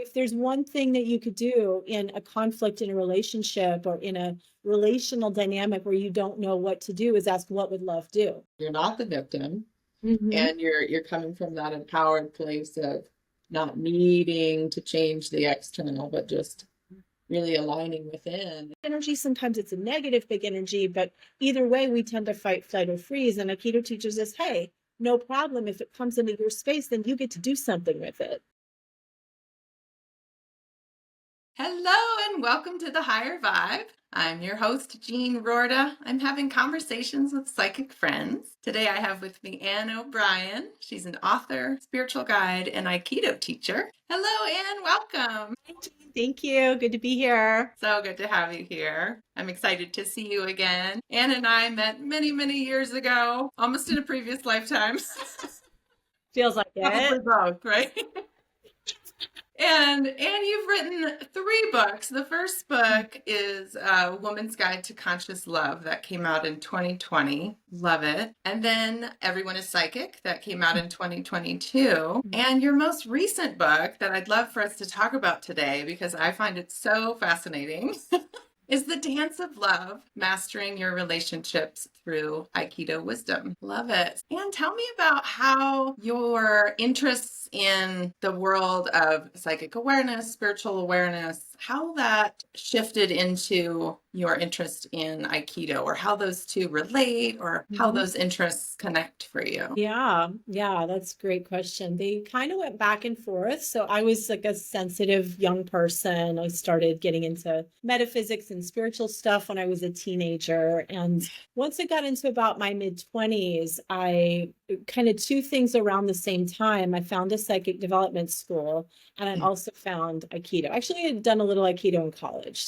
if there's one thing that you could do in a conflict in a relationship or in a relational dynamic where you don't know what to do, is ask, what would love do? You're not the victim, Mm-hmm. and you're coming from that empowered place of not needing to change the external, but just really aligning within. Energy, sometimes it's a negative big energy, but either way, we tend to fight, flight, or freeze. And Aikido teaches us, hey, no problem. If it comes into your space, then you get to do something with it. Hello and welcome to The Higher Vibe. I'm your host, Jean Roorda. I'm having conversations with psychic friends. Today I have with me Anne O'Brien. She's an author, spiritual guide, and Aikido teacher. Hello, Anne. Welcome. Thank you. Good to be here. So good to have you here. I'm excited to see you again. Anne and I met many, many years ago, almost in a previous lifetime. Feels like Probably it. both, right? And you've written 3 books. The first book is A Woman's Guide to Conscious Love that came out in 2020. Love it. And then Everyone is Psychic that came out in 2022. And your most recent book that I'd love for us to talk about today, because I find it so fascinating, is The Dance of Love, Mastering Your Relationships Through Aikido Wisdom. Love it. And tell me about how your interests in the world of psychic awareness, spiritual awareness, how that shifted into your interest in Aikido, or how those two relate, or how those interests connect for you. Yeah, that's a great question. They kind of went back and forth. So I was like a sensitive young person. I started getting into metaphysics and spiritual stuff when I was a teenager. And once I got into about my mid-20s, I kind of 2 things around the same time. I found a psychic development school, and I also found Aikido. Actually, I had done a little Aikido in college,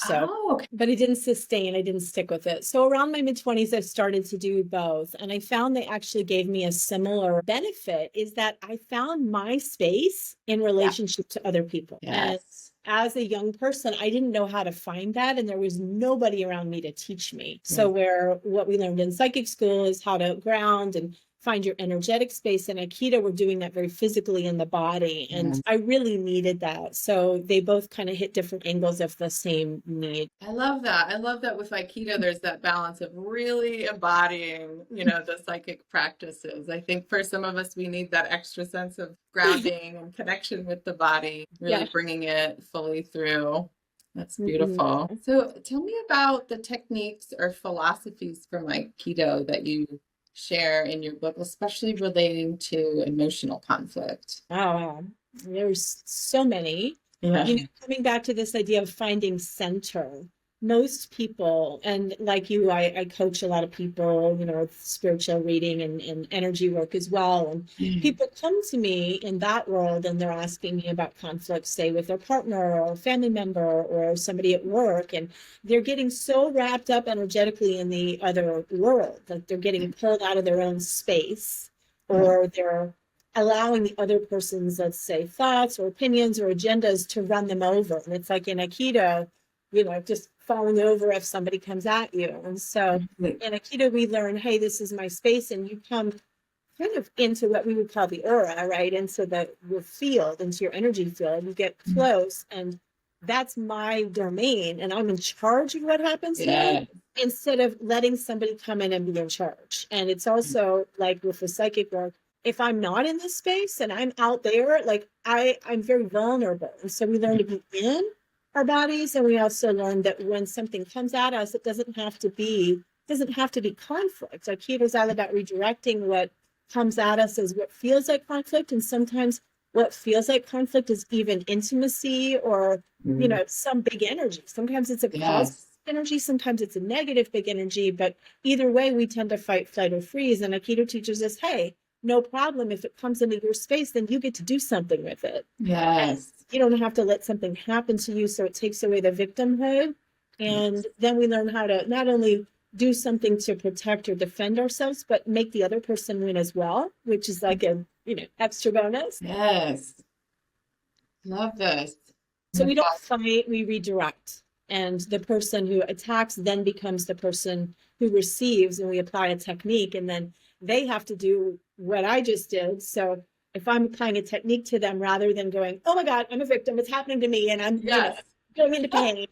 but I didn't sustain, I didn't stick with it. So around my mid-20s, I started to do both. And I found they actually gave me a similar benefit, is that I found my space in relationship to other people. Yes. And as a young person, I didn't know how to find that, and there was nobody around me to teach me. So what we learned in psychic school is how to ground and find your energetic space. In Aikido, we're doing that very physically in the body. And I really needed that. So they both kind of hit different angles of the same need. I love that. I love that with Aikido, there's that balance of really embodying, the psychic practices. I think for some of us, we need that extra sense of grounding and connection with the body, really bringing it fully through. That's beautiful. So tell me about the techniques or philosophies from Aikido that you share in your book, especially relating to emotional conflict. Oh, there's so many. Coming back to this idea of finding center, most people, and like you, I coach a lot of people, with spiritual reading and energy work as well. And people come to me in that world and they're asking me about conflict, say with their partner or a family member or somebody at work. And they're getting so wrapped up energetically in the other world that they're getting pulled out of their own space, or they're allowing the other person's, let's say, thoughts or opinions or agendas to run them over. And it's like in Aikido, just falling over if somebody comes at you. And so in Aikido, we learn, hey, this is my space. And you come kind of into what we would call the aura, right? Into your field, into your energy field. You get close, and that's my domain. And I'm in charge of what happens here, instead of letting somebody come in and be in charge. And it's also like with the psychic work, if I'm not in this space and I'm out there, like I'm very vulnerable. And so we learn to be in our bodies. And we also learn that when something comes at us, it doesn't have to be conflict. Aikido is all about redirecting what comes at us as what feels like conflict. And sometimes what feels like conflict is even intimacy or, some big energy. Sometimes it's a positive energy, sometimes it's a negative big energy, but either way, we tend to fight, flight, or freeze. And Aikido teaches us, hey, no problem. If it comes into your space, then you get to do something with it. Yes. You don't have to let something happen to you. So it takes away the victimhood. And then we learn how to not only do something to protect or defend ourselves, but make the other person win as well, which is like a, extra bonus. Yes. Love this. So we don't fight, we redirect. And the person who attacks then becomes the person who receives, and we apply a technique, and then they have to do what I just did. So if I'm applying a technique to them rather than going, oh my God, I'm a victim, it's happening to me, and I'm, Yes. going into pain.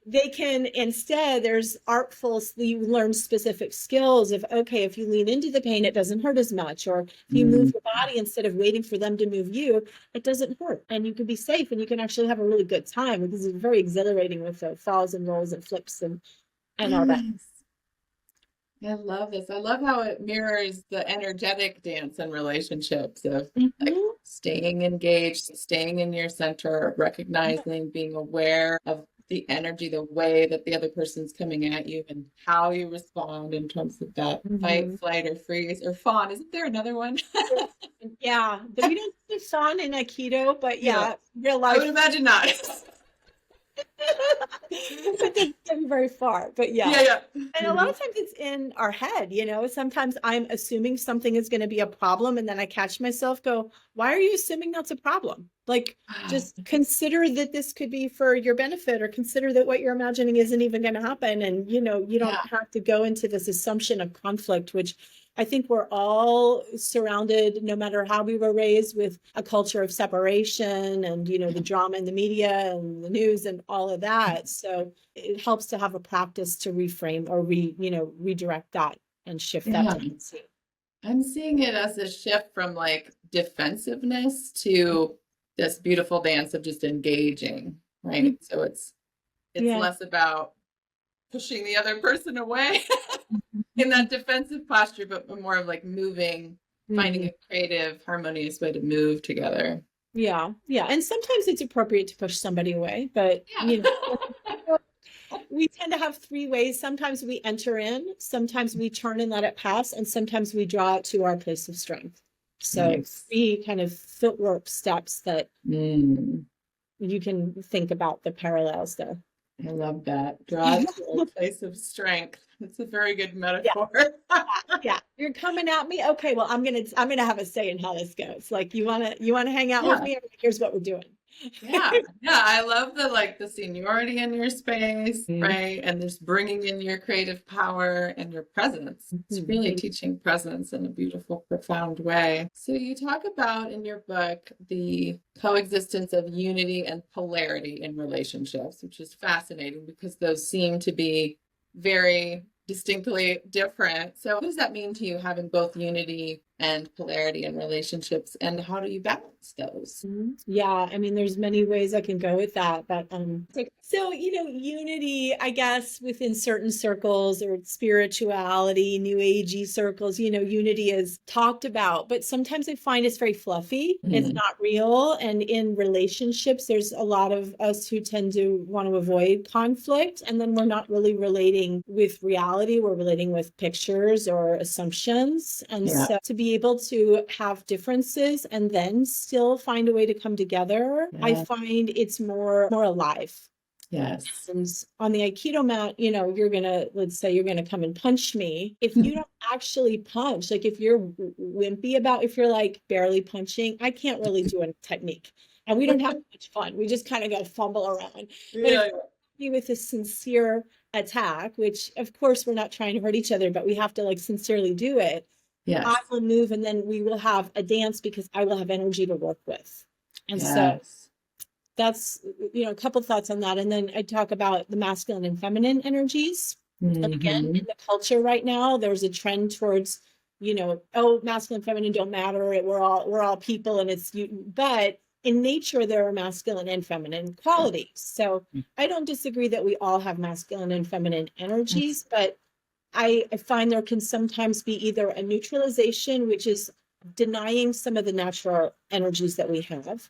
They can instead, there's artful, you learn specific skills of, okay, if you lean into the pain, it doesn't hurt as much. Or if you move your body instead of waiting for them to move you, it doesn't hurt. And you can be safe and you can actually have a really good time, because it's very exhilarating with the falls and rolls and flips and all that. I love this. I love how it mirrors the energetic dance in relationships of like staying engaged, staying in your center, recognizing, being aware of the energy, the way that the other person's coming at you, and how you respond in terms of that fight, flight, or freeze, or fawn. Isn't there another one? Yeah, we don't do fawn in Aikido, but yeah, real life. I would imagine not. It didn't get very far, but yeah. And a lot of times it's in our head, sometimes I'm assuming something is going to be a problem, and then I catch myself go, why are you assuming that's a problem? Like, just consider that this could be for your benefit, or consider that what you're imagining isn't even going to happen. And, you don't have to go into this assumption of conflict, which I think we're all surrounded, no matter how we were raised, with a culture of separation and, the drama in the media and the news and all of that. So it helps to have a practice to reframe or redirect that and shift that tendency. I'm seeing it as a shift from like defensiveness to this beautiful dance of just engaging, right? So it's less about pushing the other person away in that defensive posture, but more of like moving, finding a creative, harmonious way to move together. Yeah. And sometimes it's appropriate to push somebody away, but we tend to have three ways. Sometimes we enter in, sometimes we turn and let it pass, and sometimes we draw it to our place of strength. So three kind of footwork steps that you can think about the parallels there. I love that. Draw to a place of strength. It's a very good metaphor. Yeah. You're coming at me. Okay, well, I'm gonna have a say in how this goes. Like, you wanna hang out with me? Here's what we're doing. I love the seniority in your space, right? And just bringing in your creative power and your presence. It's really teaching presence in a beautiful, profound way. So you talk about in your book the coexistence of unity and polarity in relationships, which is fascinating because those seem to be very distinctly different. So what does that mean to you, having both unity and polarity in relationships, and how do you balance those? Yeah, I mean, there's many ways I can go with that, but so unity, I guess, within certain circles or spirituality, new agey circles, unity is talked about, but sometimes I find it's very fluffy. It's not real. And in relationships, there's a lot of us who tend to want to avoid conflict, and then we're not really relating with reality. We're relating with pictures or assumptions. And so to be able to have differences and then still find a way to come together, I find it's more alive. Yes. And on the Aikido mat, let's say you're gonna come and punch me. If you don't actually punch, like if you're wimpy if you're like barely punching, I can't really do a technique. And we don't have much fun. We just kind of go fumble around. But if you're with a sincere attack, which of course we're not trying to hurt each other, but we have to sincerely do it. Yes. I will move, and then we will have a dance because I will have energy to work with. And so that's, a couple thoughts on that. And then I talk about the masculine and feminine energies. And again, in the culture right now, there's a trend towards, masculine and feminine don't matter. We're all people, and it's you. But in nature, there are masculine and feminine qualities. So I don't disagree that we all have masculine and feminine energies, but I find there can sometimes be either a neutralization, which is denying some of the natural energies that we have,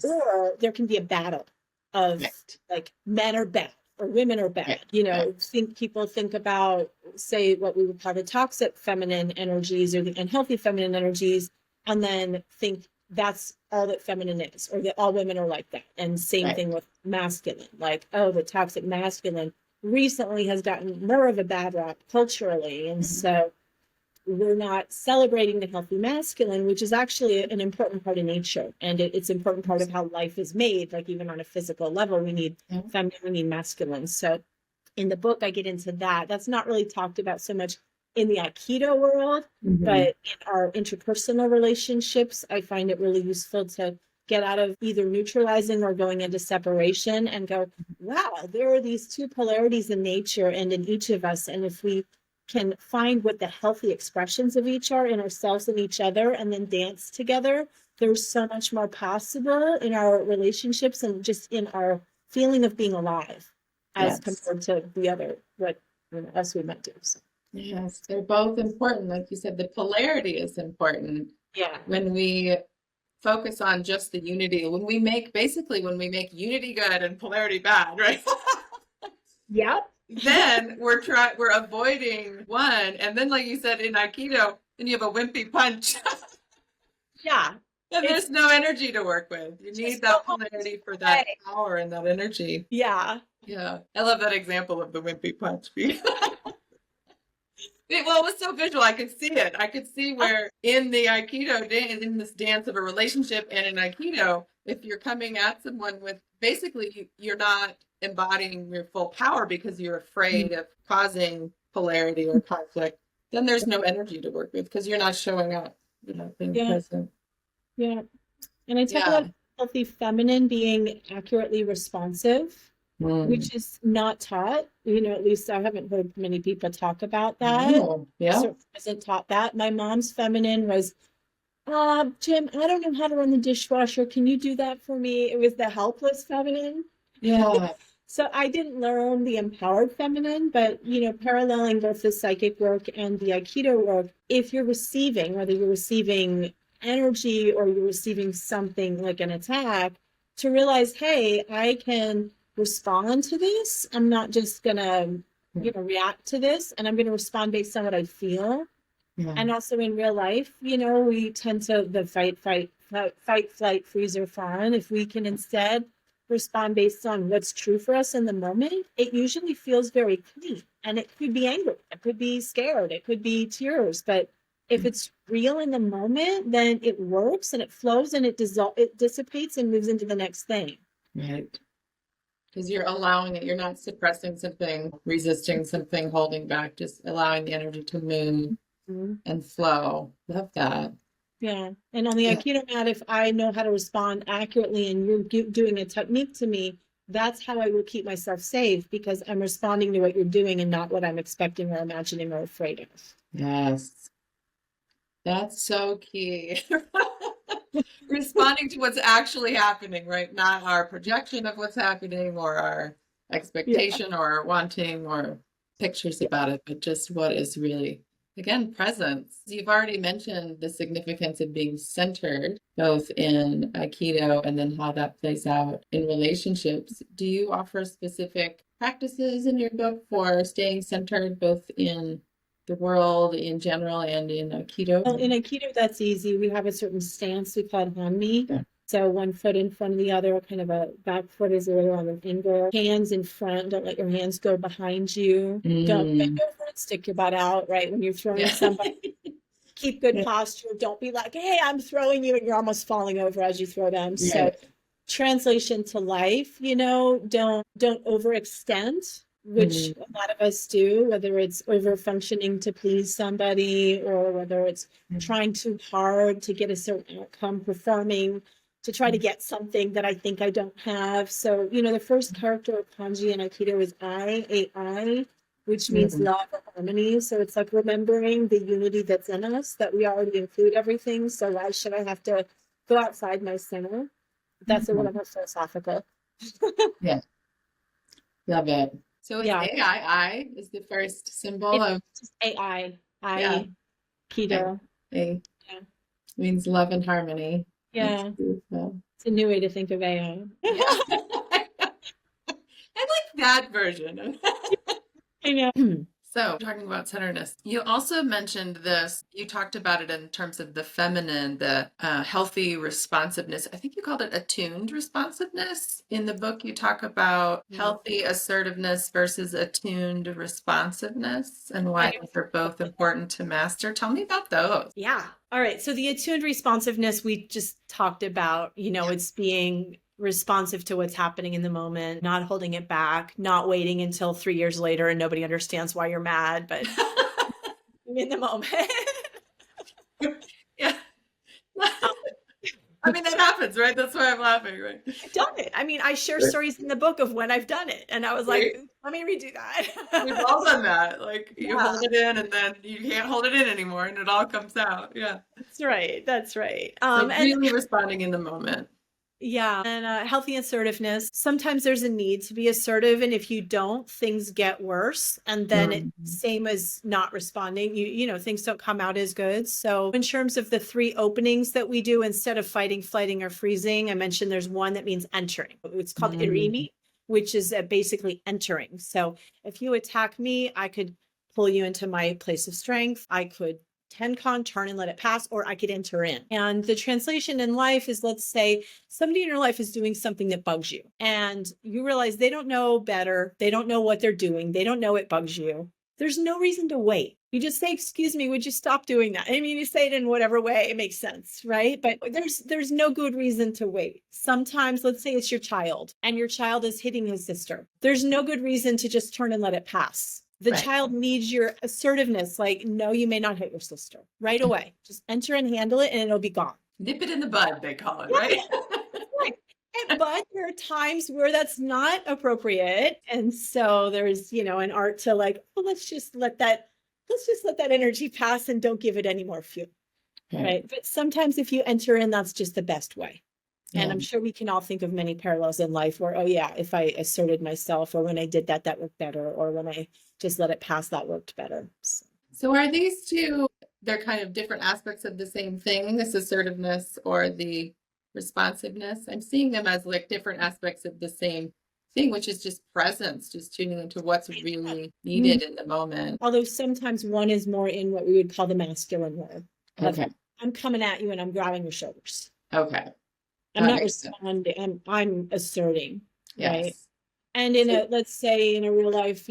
or there can be a battle of like men are bad or women are bad. People think about, say, what we would call the toxic feminine energies or the unhealthy feminine energies, and then think that's all that feminine is, or that all women are like that. And same thing with masculine, like, oh, the toxic masculine recently has gotten more of a bad rap culturally. And so we're not celebrating the healthy masculine, which is actually an important part of nature. And it's an important part of how life is made. Like, even on a physical level, we need feminine, we need masculine. So in the book, I get into that. That's not really talked about so much in the Aikido world, but in our interpersonal relationships, I find it really useful to get out of either neutralizing or going into separation and go, wow, there are these two polarities in nature and in each of us. And if we can find what the healthy expressions of each are in ourselves and each other, and then dance together, there's so much more possible in our relationships and just in our feeling of being alive as compared to the other, what else we might do. So. Yes, they're both important. Like you said, the polarity is important. Yeah. When we focus on just the unity, when we make unity good and polarity bad, right? Yep. Then we're avoiding one, and then like you said in Aikido, then you have a wimpy punch. Yeah. And there's no energy to work with. You need that polarity for that power and that energy. Yeah. Yeah. I love that example of the wimpy punch. Well, it was so visual. I could see it. I could see where in the Aikido, in this dance of a relationship and in Aikido, if you're coming at someone with, basically, you're not embodying your full power because you're afraid of causing polarity or conflict, then there's no energy to work with because you're not showing up, being present. Yeah. And I talk about healthy feminine being accurately responsive, which is not taught. At least I haven't heard many people talk about that. Certainly wasn't taught that. My mom's feminine was, Jim, I don't know how to run the dishwasher. Can you do that for me? It was the helpless feminine. Yeah. So I didn't learn the empowered feminine, but, paralleling both the psychic work and the Aikido work, if you're receiving, whether you're receiving energy or you're receiving something like an attack, to realize, hey, I can respond to this. I'm not just gonna, react to this, and I'm gonna respond based on what I feel. Yeah. And also in real life, we tend to the fight, flight, freeze, or fawn. If we can instead respond based on what's true for us in the moment, it usually feels very clean. And it could be anger, it could be scared, it could be tears, but if it's real in the moment, then it works and it flows and it dissipates and moves into the next thing. Right. Because you're allowing it, you're not suppressing something, resisting something, holding back, just allowing the energy to move and flow. Love that. Yeah. And on the Aikido mat, if I know how to respond accurately and you're doing a technique to me, that's how I will keep myself safe, because I'm responding to what you're doing and not what I'm expecting or imagining or afraid of. Yes. That's so key. Responding to what's actually happening, right? Not our projection of what's happening or our expectation or wanting or pictures about it, but just what is really, again, presence. You've already mentioned the significance of being centered, both in Aikido and then how that plays out in relationships. Do you offer specific practices in your book for staying centered, both in the world in general and in Aikido? Well, in Aikido, that's easy. We have a certain stance we call hanmi. Yeah. So one foot in front of the other, kind of a back foot is a little on an angle. Hands in front. Don't let your hands go behind you. Don't bend over and stick your butt out, right? When you're throwing somebody, keep good posture. Don't be like, hey, I'm throwing you, and you're almost falling over as you throw them. Yeah. So translation to life, don't overextend, which a lot of us do, whether it's over functioning to please somebody or whether it's trying too hard to get a certain outcome, performing to try to get something that I think I don't have. So, the first character of kanji in Aikido is I, which means love or harmony. So it's like remembering the unity that's in us, that we already include everything. So why should I have to go outside my center? That's a little more philosophical. Yeah. Love it. So it's I is the first symbol of just AI. Aikido. A means love and harmony. Yeah. It's a new way to think of AI. Yeah. I like that version. I know. So, talking about centeredness, you also mentioned this. You talked about it in terms of the feminine, the healthy responsiveness. I think you called it attuned responsiveness. In the book, you talk about healthy assertiveness versus attuned responsiveness and why those are both important to master. Tell me about those. Yeah. All right. So the attuned responsiveness we just talked about, it's being responsive to what's happening in the moment, not holding it back, not waiting until 3 years later and nobody understands why you're mad, but in the moment. Yeah. I mean, that happens, right? That's why I'm laughing, right? I've done it. I mean, I share stories in the book of when I've done it. And I was like, Right? let me redo We've that. all done that. Like you Yeah, hold it in and then you can't hold it in anymore and it all comes out. Yeah. that's right. That's right. So And really responding in the moment. yeah, and healthy assertiveness. Sometimes there's a need to be assertive, and if you don't, things get worse. And then it's Mhm. same as not responding. Things don't come out as good. So, in terms of the 3 openings that we do, instead of fighting, flighting, or freezing, I mentioned there's one that means entering. It's called Mhm. irimi, which is basically entering. So, if you attack me, I could pull you into my place of strength. I could tencon, turn and let it pass, or I could enter in. And the translation in life is, let's say somebody in your life is doing something that bugs you and you realize they don't know better. They don't know what they're doing. They don't know it bugs you. There's no reason to wait. You just say, excuse me, would you stop doing that? I mean, you say it in whatever way it makes sense, right? But there's no good reason to wait. Sometimes, let's say it's your child and your child is hitting his sister. There's no good reason to just turn and let it pass. The Right. child needs your assertiveness, like, no, you may not hit your sister right away. Just enter and handle it and it'll be gone. Nip it in the bud, they call it, Yeah, right? right. But there are times where that's not appropriate. And so there's, an art to like, well, let's just let that energy pass and don't give it any more fuel. Right. But sometimes if you enter in, that's just the best way. And Yeah. I'm sure we can all think of many parallels in life where, oh yeah, if I asserted myself, or when I did that, that worked better, or when I just let it pass, that worked better. So are these two, they're kind of different aspects of the same thing, this assertiveness or the responsiveness? I'm seeing them as like different aspects of the same thing, which is just presence, just tuning into what's really needed in the moment. Although sometimes one is more in what we would call the masculine role. Okay. I'm coming at you and I'm grabbing your shoulders. Okay. I'm That not makes sense. responding. I'm asserting, right? Yes. And let's say in a real life,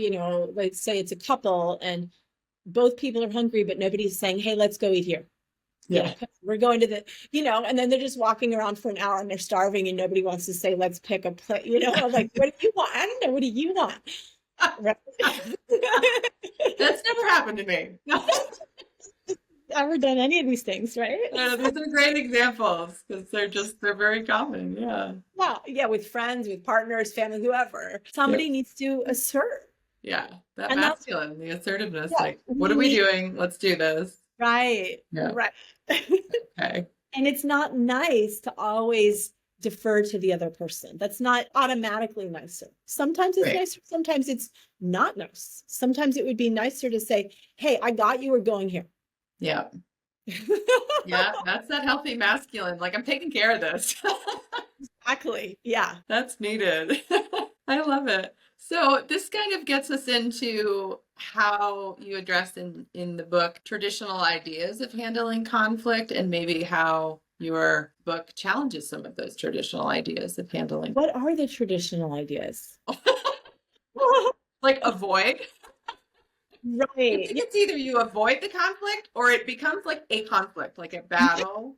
let's say it's a couple and both people are hungry, but nobody's saying, hey, let's go eat here. Yeah. We're going to and then they're just walking around for an hour and they're starving and nobody wants to say, let's pick a plate, I'm like, what do you want? I don't know. What do you want? Right? That's never happened to me. Ever done any of these things, right? These are great examples because they're very common. Yeah. Well, yeah, with friends, with partners, family, whoever. Somebody Yep. needs to assert. Yeah. That And that's, masculine, the assertiveness, yeah, like, what are we doing? Let's do this. right. Yeah. Right. Okay. And it's not nice to always defer to the other person. That's not automatically nicer. Sometimes it's Right. nicer, sometimes it's not nice. Sometimes it would be nicer to say, hey, I got you, we're going here. Yeah. Yeah. That's that healthy masculine. Like, I'm taking care of this. Exactly. Yeah. That's needed. I love it. So this kind of gets us into how you address in the book traditional ideas of handling conflict and maybe how your book challenges some of those traditional ideas of handling. What are the traditional ideas? Like avoid. I Right. think it's either you avoid the conflict or it becomes like a conflict, like a battle,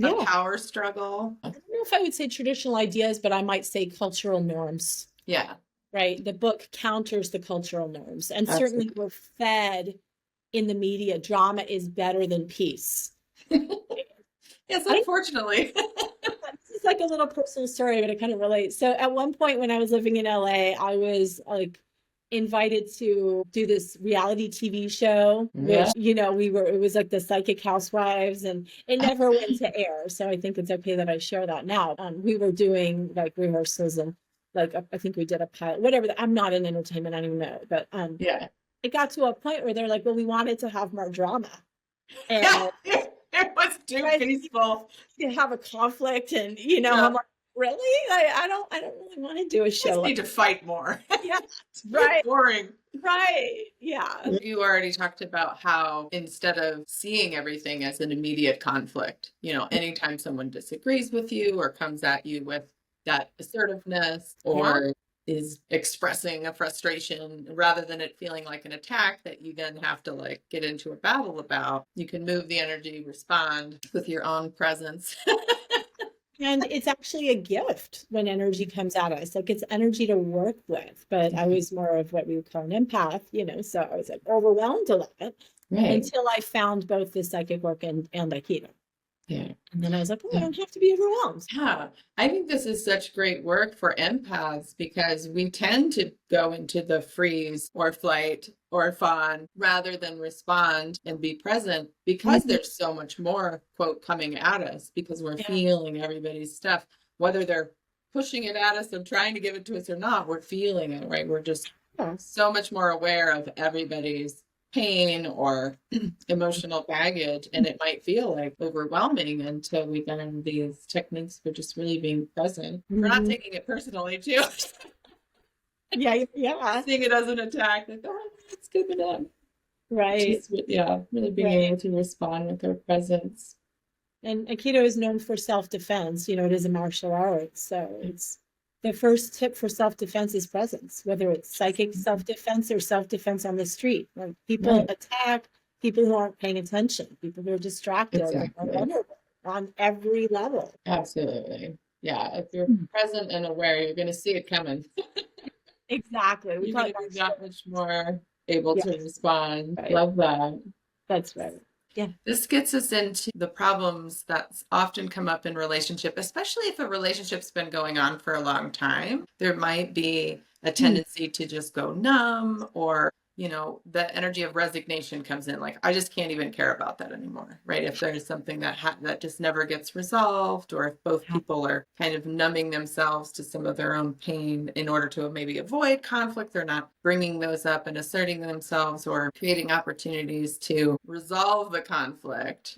a Yeah. power struggle. I don't know if I would say traditional ideas, but I might say cultural norms. Yeah. Right. The book counters the cultural norms. And certainly Absolutely. we're fed in the media, drama is better than peace. Yes, I unfortunately. This is like a little personal story, but I kind of relate. So at one point when I was living in LA, I was like invited to do this reality TV show, which, Yeah. it was like the Psychic Housewives and it never went to air. So I think it's okay that I share that now. We were doing like rehearsals and like, I think we did a pilot, whatever. I'm not in entertainment, I don't even know. But Yeah. it got to a point where they're like, well, we wanted to have more drama. Yeah. And It was too peaceful. to have a conflict and Yeah. I'm like, really? I don't really want to do a show Just like need to fight more. yeah, It's very boring. right. Yeah. You already talked about how instead of seeing everything as an immediate conflict, anytime someone disagrees with you or comes at you with that assertiveness or is expressing a frustration, rather than it feeling like an attack that you then have to like get into a battle about, you can move the energy, respond with your own presence. And it's actually a gift when energy comes at us. Like it's energy to work with. But I was more of what we would call an empath, so I was like overwhelmed a lot. Right. until I found both the psychic work and Aikido. Yeah. And then I was like, oh, I don't have to be overwhelmed. Yeah, I think this is such great work for empaths because we tend to go into the freeze or flight or fawn rather than respond and be present because there's so much more, quote, coming at us because we're feeling everybody's stuff, whether they're pushing it at us and trying to give it to us or not, we're feeling it, right? We're just so much more aware of everybody's pain or emotional baggage, and it might feel like overwhelming until we learn these techniques for just really being present. We're not taking it personally too. Yeah. Seeing it as an attack, like, oh, it's good enough. Right. Just, really being able to respond with our presence. And Aikido is known for self-defense. It is a martial art. So it's the first tip for self-defense is presence, whether it's psychic self-defense or self-defense on the street. Like people attack people who aren't paying attention, people who are distracted, are vulnerable on every level. Absolutely. Yeah. If you're present and aware, you're going to see it coming. Exactly. You're going to be that much more able to respond. Right. Love that. That's right. Yeah. This gets us into the problems that often come up in relationship, especially if a relationship's been going on for a long time. There might be a tendency to just go numb, or, the energy of resignation comes in. Like, I just can't even care about that anymore, right? If there's something that just never gets resolved, or if both people are kind of numbing themselves to some of their own pain in order to maybe avoid conflict, they're not bringing those up and asserting themselves or creating opportunities to resolve the conflict.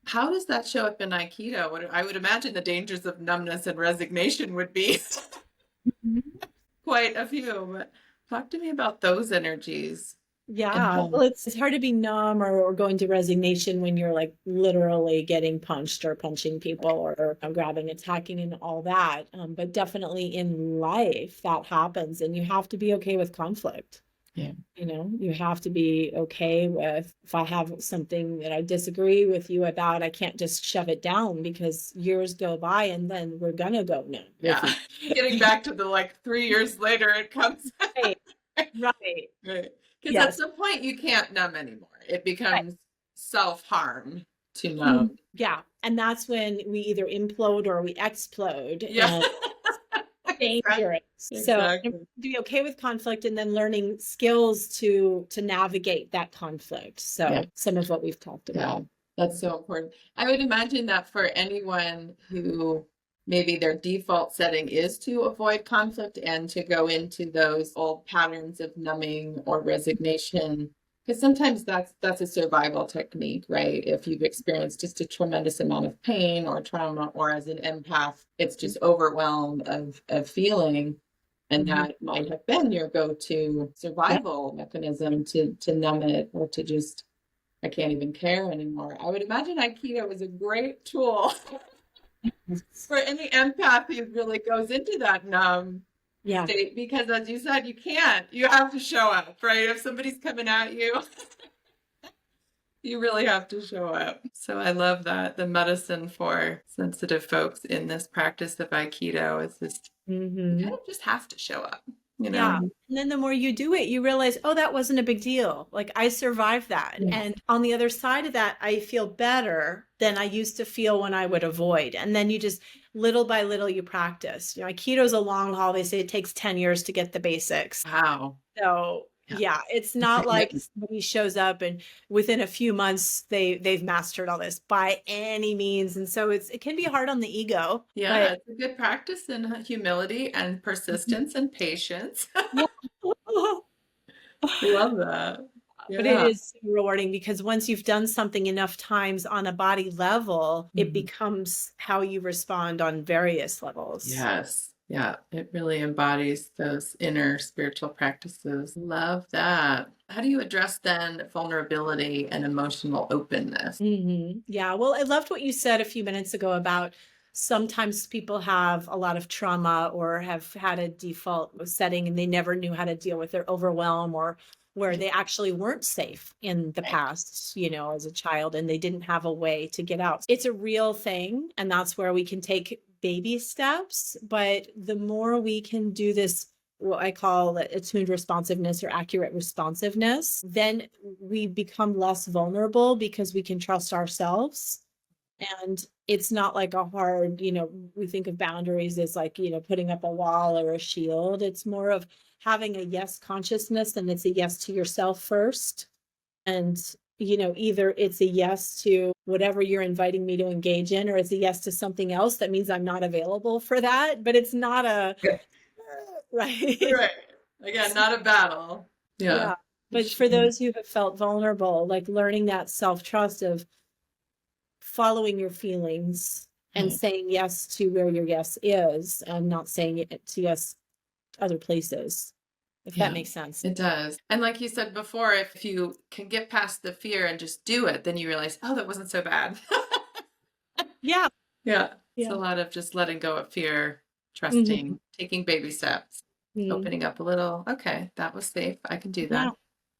How does that show up in Aikido? I would imagine the dangers of numbness and resignation would be quite a few, but talk to me about those energies. Yeah, well, it's hard to be numb or go into resignation when you're like literally getting punched or punching people or grabbing, attacking and all that. But definitely in life that happens, and you have to be okay with conflict. Yeah. You have to be okay with, if I have something that I disagree with you about, I can't just shove it down because years go by and then we're gonna go numb. Yeah. Getting back to the 3 years later, it comes. Right. Right. Because at some point you can't numb anymore. It becomes self-harm to numb. Yeah. And that's when we either implode or we explode. Yeah. Dangerous. Exactly. So be okay with conflict and then learning skills to navigate that conflict. So some of what we've talked about. Yeah, that's so important. I would imagine that for anyone who maybe their default setting is to avoid conflict and to go into those old patterns of numbing or resignation, because sometimes that's a survival technique, right? If you've experienced just a tremendous amount of pain or trauma, or as an empath, it's just overwhelmed of feeling. And that might have been your go-to survival mechanism to numb it, or to just, I can't even care anymore. I would imagine Aikido is a great tool for any empath who really goes into that numb state, because as you said, you have to show up, right? If somebody's coming at you, you really have to show up. So I love that the medicine for sensitive folks in this practice of Aikido is just, you kind of just have to show up. Yeah. And then the more you do it, you realize, oh, that wasn't a big deal. Like, I survived that. And on the other side of that, I feel better than I used to feel when I would avoid. And then you just, little by little, you practice. Aikido is a long haul. They say it takes 10 years to get the basics. Wow. So it's not like somebody shows up and within a few months they've mastered all this by any means. And so it can be hard on the ego. Yeah, it's a good practice in humility and persistence and patience. I love that. Yeah. But it is rewarding because once you've done something enough times on a body level, it becomes how you respond on various levels. Yes. Yeah, it really embodies those inner spiritual practices. Love that. How do you address then vulnerability and emotional openness? Yeah, well, I loved what you said a few minutes ago about sometimes people have a lot of trauma or have had a default setting and they never knew how to deal with their overwhelm, or where they actually weren't safe in the past, as a child, and they didn't have a way to get out. It's a real thing. And that's where we can take baby steps. But the more we can do this what I call attuned responsiveness or accurate responsiveness, then we become less vulnerable because we can trust ourselves. And it's not like a hard, we think of boundaries as like, putting up a wall or a shield. It's more of having a yes consciousness, and it's a yes to yourself first. And, either it's a yes to whatever you're inviting me to engage in, or it's a yes to something else that means I'm not available for that. But it's not a, right. Right. Again, not a battle. Yeah. But for those who have felt vulnerable, like learning that self-trust of following your feelings and saying yes to where your yes is, and not saying it to yes other places, if that makes sense. It does. And like you said before, if you can get past the fear and just do it, then you realize, oh, that wasn't so bad. Yeah. It's a lot of just letting go of fear, trusting, taking baby steps, opening up a little. Okay, that was safe. I can do that.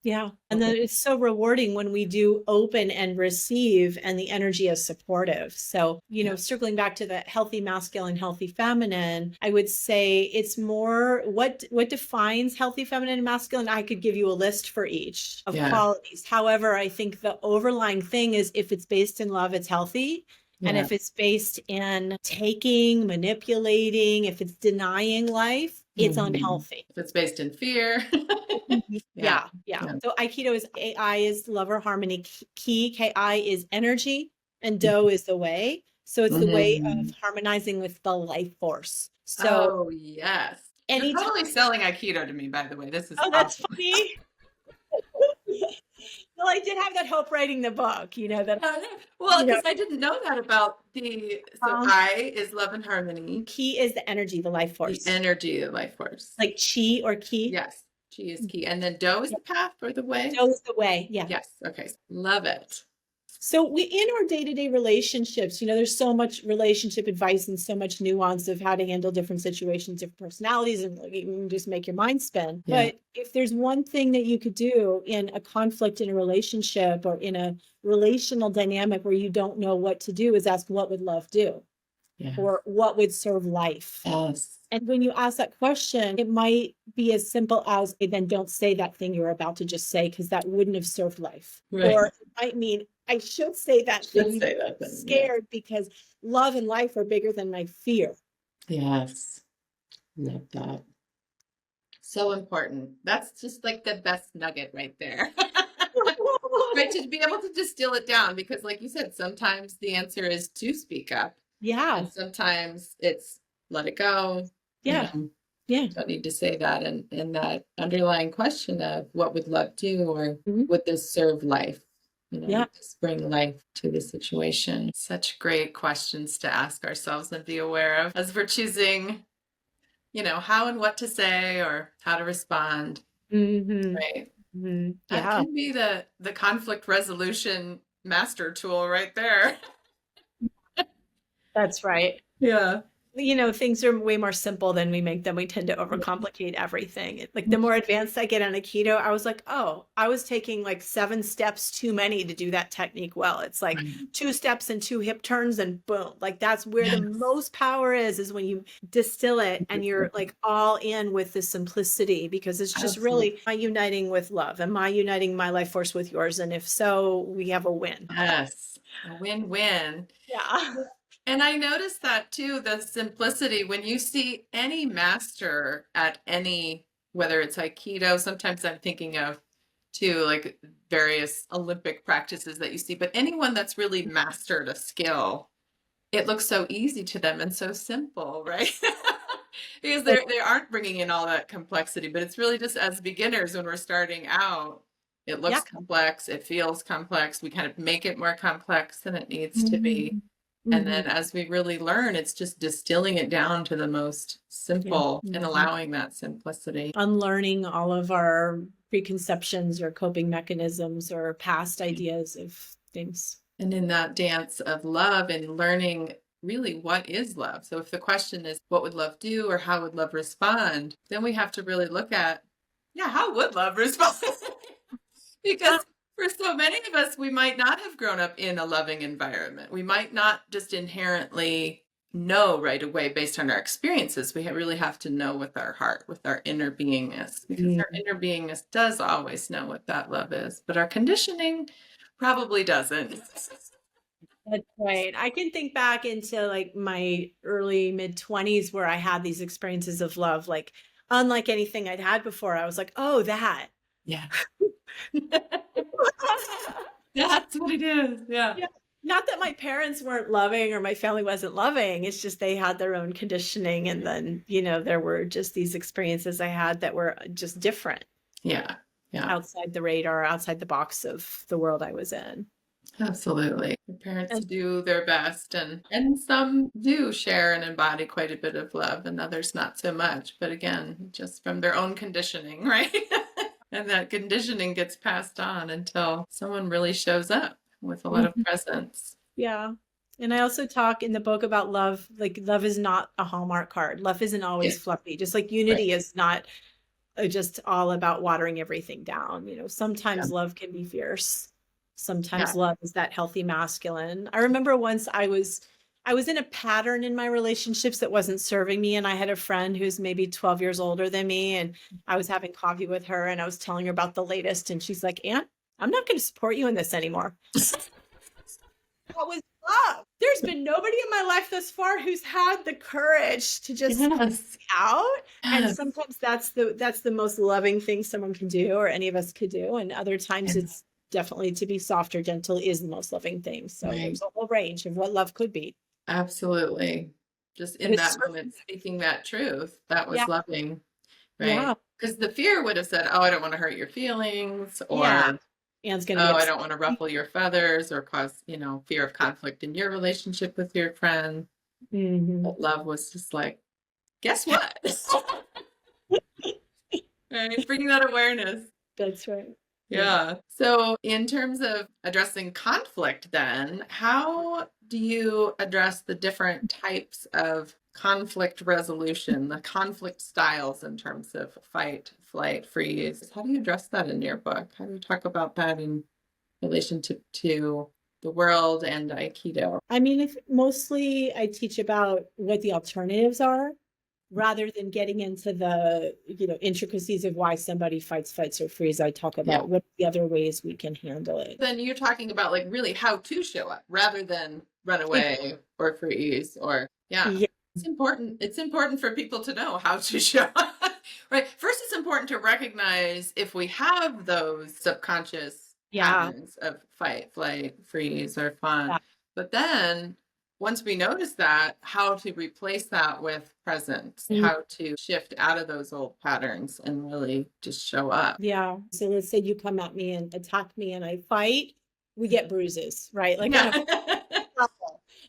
Yeah. And then it's so rewarding when we do open and receive, and the energy is supportive. So, circling back to the healthy masculine, healthy feminine, I would say it's more what defines healthy feminine and masculine. I could give you a list for each of qualities. However, I think the overlying thing is, if it's based in love, it's healthy. And if it's based in taking, manipulating, if it's denying life, it's unhealthy. If it's based in fear. Yeah. So Aikido is AI is lover harmony, ki is energy, and do is the way. So it's the way of harmonizing with the life force. So yes. You're totally selling Aikido to me, by the way. This is that's funny. Well, I did have that hope writing the book, that. Well, because I didn't know that about I is love and harmony. Ki is the energy, the life force. The energy, the life force. Like chi or ki. Yes, chi is ki. And then do is the path or the way? Do is the way, yeah. Yes, okay. Love it. So in our day-to-day relationships, there's so much relationship advice and so much nuance of how to handle different situations, different personalities, and you can just make your mind spin. Yeah. But if there's one thing that you could do in a conflict in a relationship or in a relational dynamic where you don't know what to do, is ask, what would love do? Yeah. Or what would serve life? Yes. And when you ask that question, it might be as simple as, then don't say that thing you're about to just say, because that wouldn't have served life. Right. Or it might mean, I should say that thing. Scared because love and life are bigger than my fear. Yes. Love that. So important. That's just like the best nugget right there. Right, to be able to distill it down, because like you said, sometimes the answer is to speak up. Yeah. And sometimes it's let it go. Yeah. Don't need to say that. And that underlying question of what would love do, or would this serve life? Just bring life to the situation. Such great questions to ask ourselves and be aware of as we're choosing, how and what to say or how to respond. Right. That can be the conflict resolution master tool right there. That's right. Yeah. Things are way more simple than we make them. We tend to overcomplicate everything. Like the more advanced I get on Aikido, I was like, oh, I was taking like 7 steps too many to do that technique well. It's like 2 steps and 2 hip turns and boom. Like that's where the most power is when you distill it and you're like all in with the simplicity, because it's just really, am I uniting with love? Am I uniting my life force with yours? And if so, we have a win. Yes. A win-win. Yeah. And I noticed that too, the simplicity, when you see any master at any, whether it's Aikido, sometimes I'm thinking of too, like various Olympic practices that you see, but anyone that's really mastered a skill, it looks so easy to them and so simple, right? Because they aren't bringing in all that complexity, but it's really just as beginners when we're starting out, it looks complex, it feels complex, we kind of make it more complex than it needs to be. And then as we really learn, it's just distilling it down to the most simple and allowing that simplicity. Unlearning all of our preconceptions or coping mechanisms or past ideas of things. And in that dance of love and learning really what is love. So if the question is, what would love do, or how would love respond? Then we have to really look at, how would love respond? Because for so many of us, we might not have grown up in a loving environment. We might not just inherently know right away based on our experiences. We really have to know with our heart, with our inner beingness, because our inner beingness does always know what that love is, but our conditioning probably doesn't. That's right. I can think back into like my early mid 20s where I had these experiences of love, like unlike anything I'd had before. I was like, oh, that. Yeah. That's what it is. Yeah. Yeah. Not that my parents weren't loving or my family wasn't loving. It's just they had their own conditioning. And then, there were just these experiences I had that were just different. Yeah. Yeah. Outside the radar, outside the box of the world I was in. Absolutely. The parents And do their best, and some do share and embody quite a bit of love, and others not so much. But again, just from their own conditioning, right? And that conditioning gets passed on until someone really shows up with a lot of presence. yeah. And I also talk in the book about love. Like love is not a Hallmark card. Love isn't always fluffy. Just like unity is not just all about watering everything down. Sometimes love can be fierce. Sometimes love is that healthy masculine. I remember once I was in a pattern in my relationships that wasn't serving me. And I had a friend who's maybe 12 years older than me. And I was having coffee with her and I was telling her about the latest. And she's like, Aunt, I'm not going to support you in this anymore. That was love. There's been nobody in my life thus far who's had the courage to just out. And sometimes that's the most loving thing someone can do, or any of us could do. And other times it's definitely to be soft or gentle is the most loving thing. So there's a whole range of what love could be. Absolutely. Just in that moment, speaking that truth, that was loving, right? Yeah. Because the fear would have said, oh, I don't want to hurt your feelings, or Anne's gonna I don't want to ruffle your feathers or cause, fear of conflict in your relationship with your friend. But love was just like, guess what? Right? Bringing that awareness. That's right. Yeah. So in terms of addressing conflict, then, how do you address the different types of conflict resolution, the conflict styles in terms of fight, flight, freeze? How do you address that in your book? How do you talk about that in relation to the world and Aikido? I mean, mostly I teach about what the alternatives are, rather than getting into the intricacies of why somebody fights, flights, or freeze. I talk about what are the other ways we can handle it. Then you're talking about like really how to show up rather than run away or freeze or It's important. It's important for people to know how to show up. Right. First, it's important to recognize if we have those subconscious patterns of fight, flight, freeze, or fawn. But then once we notice that, how to replace that with presence, how to shift out of those old patterns and really just show up. Yeah. So let's say you come at me and attack me and I fight, we get bruises, right? Like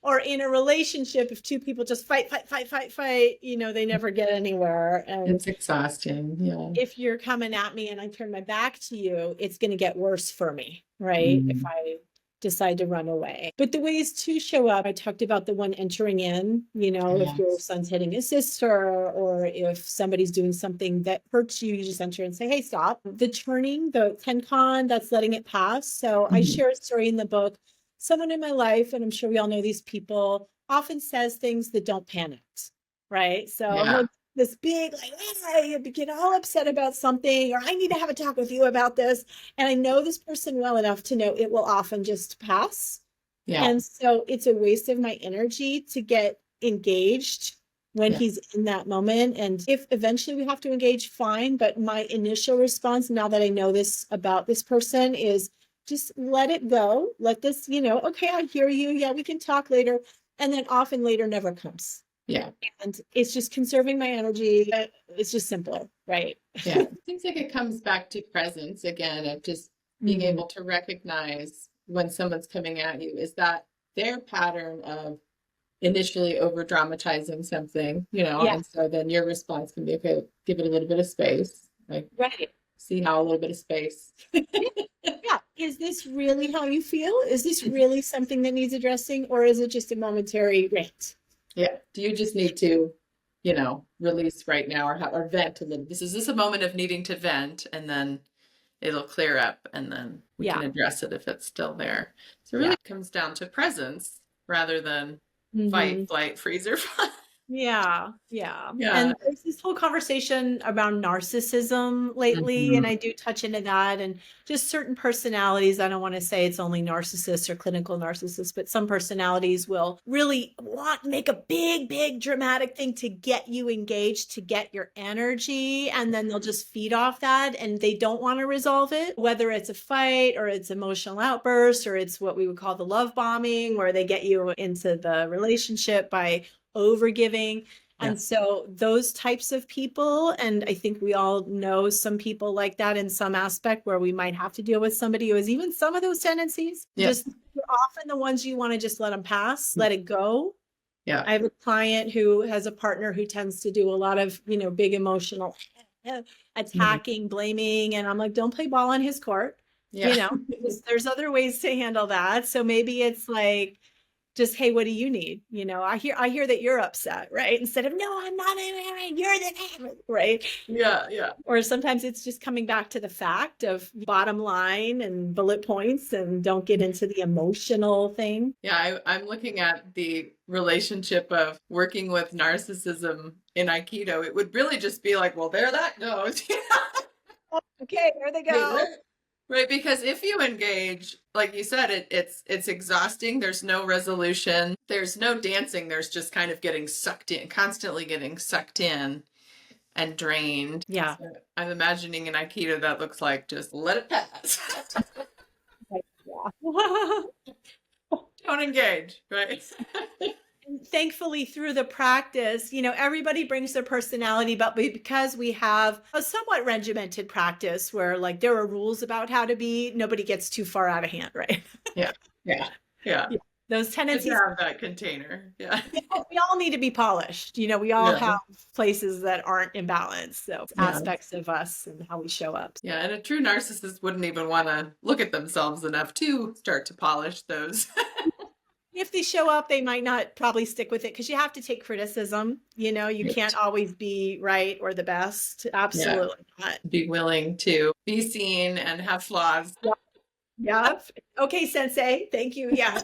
or in a relationship, if two people just fight, they never get anywhere. And it's exhausting. Yeah. If you're coming at me and I turn my back to you, it's going to get worse for me, right? If I decide to run away. But the ways to show up, I talked about the one entering in, if your son's hitting his sister, or if somebody's doing something that hurts you, you just enter and say, hey, stop. The turning, the tenkan, that's letting it pass. So I share a story in the book. Someone in my life, and I'm sure we all know these people, often says things that don't panic, right? So this big, like, hey, you get all upset about something, or I need to have a talk with you about this. And I know this person well enough to know it will often just pass. Yeah. And so it's a waste of my energy to get engaged when he's in that moment. And if eventually we have to engage, fine. But my initial response, now that I know this about this person, is just let it go. Let this, okay, I hear you. Yeah, we can talk later. And then often later never comes. Yeah. And it's just conserving my energy. It's just simpler, right? Yeah. It seems like it comes back to presence again, of just being able to recognize when someone's coming at you. Is that their pattern of initially over dramatizing something, and so then your response can be, okay, give it a little bit of space. Like, right. See how a little bit of space. Yeah. Is this really how you feel? Is this really something that needs addressing, or is it just a momentary rant? Yeah. Do you just need to, release right now, or vent a little? Is this a moment of needing to vent, and then it'll clear up, and then we can address it if it's still there. So it really comes down to presence rather than fight, flight, freeze, or flight. Yeah, yeah. Yeah. And there's this whole conversation around narcissism lately, and I do touch into that and just certain personalities. I don't want to say it's only narcissists or clinical narcissists, but some personalities will really make a big dramatic thing to get you engaged, to get your energy, and then they'll just feed off that and they don't want to resolve it, whether it's a fight or it's emotional outburst or it's what we would call the love bombing, where they get you into the relationship by overgiving. And so those types of people, and I think we all know some people like that in some aspect where we might have to deal with somebody who has even some of those tendencies. Just you're often the ones you want to just let them pass, let it go. I have a client who has a partner who tends to do a lot of, big emotional attacking, blaming. And I'm like, don't play ball on his court. There's other ways to handle that. So maybe it's like, just, hey, what do you need? I hear that you're upset, right? Instead of, no, I'm not, you're the, right? Yeah. Or sometimes it's just coming back to the fact of bottom line and bullet points and don't get into the emotional thing. Yeah, I'm looking at the relationship of working with narcissism in Aikido. It would really just be like, well, there that goes. Okay, there they go. Right, because if you engage, like you said, it's exhausting. There's no resolution. There's no dancing. There's just kind of getting sucked in, constantly getting sucked in and drained. Yeah. So I'm imagining in Aikido that looks like just let it pass. Don't engage, right? Thankfully, through the practice, everybody brings their personality, but because we have a somewhat regimented practice where like there are rules about how to be, nobody gets too far out of hand, right? Yeah. Those tendencies have that container. Yeah. We all need to be polished. We all have places that aren't in balance. So aspects of us and how we show up. Yeah. And a true narcissist wouldn't even want to look at themselves enough to start to polish those. If they show up, they might not probably stick with it because you have to take criticism. You can't always be right or the best. Absolutely not. Be willing to be seen and have flaws. Yeah. Okay, Sensei. Thank you. Yeah.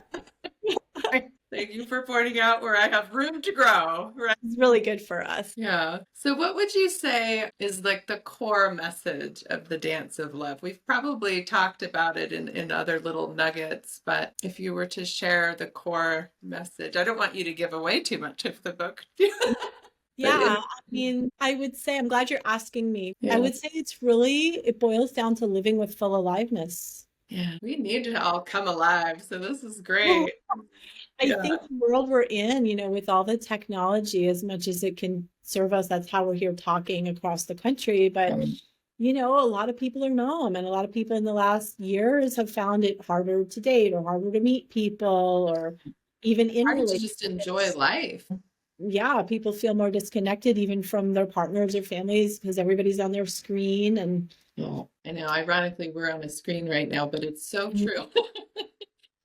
Thank you for pointing out where I have room to grow. Right. It's really good for us. Yeah. So what would you say is like the core message of the Dance of Love? We've probably talked about it in other little nuggets, but if you were to share the core message, I don't want you to give away too much of the book. Yeah, I would say, I'm glad you're asking me. Yeah. I would say it boils down to living with full aliveness. Yeah, we need to all come alive. So this is great. I think the world we're in, with all the technology, as much as it can serve us, that's how we're here talking across the country. But, a lot of people are numb, and a lot of people in the last years have found it harder to date or harder to meet people or even in relationships. Just enjoy life. Yeah, people feel more disconnected even from their partners or families because everybody's on their screen. And I know, ironically, we're on a screen right now, but it's so true.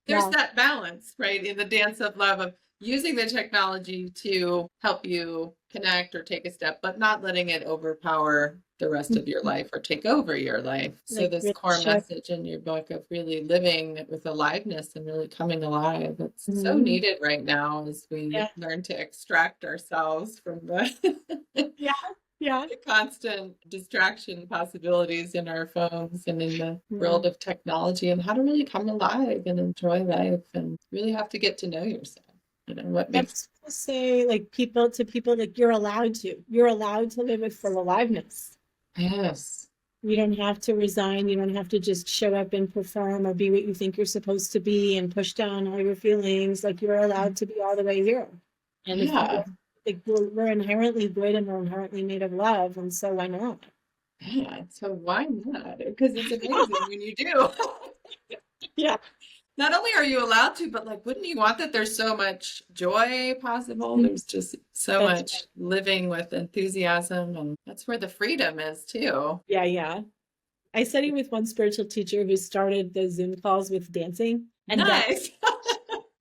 There's that balance, right, in the Dance of Love of using the technology to help you connect or take a step, but not letting it overpower the rest of your life or take over your life. So this core message in your book of really living with aliveness and really coming alive, it's so needed right now as we learn to extract ourselves from the the constant distraction possibilities in our phones and in the world of technology, and how to really come alive and enjoy life and really have to get to know yourself. What makes say like people like you're allowed to live with full aliveness. Yes. You don't have to resign. You don't have to just show up and perform or be what you think you're supposed to be and push down all your feelings. Like you're allowed to be all the way here. And we're inherently good and we're inherently made of love. And so why not? Yeah. So why not? Because it's amazing when you do. Yeah. Not only are you allowed to, but like, wouldn't you want that there's so much joy possible? There's just so much living with enthusiasm, and that's where the freedom is too. Yeah. I studied with one spiritual teacher who started the Zoom calls with dancing. And nice.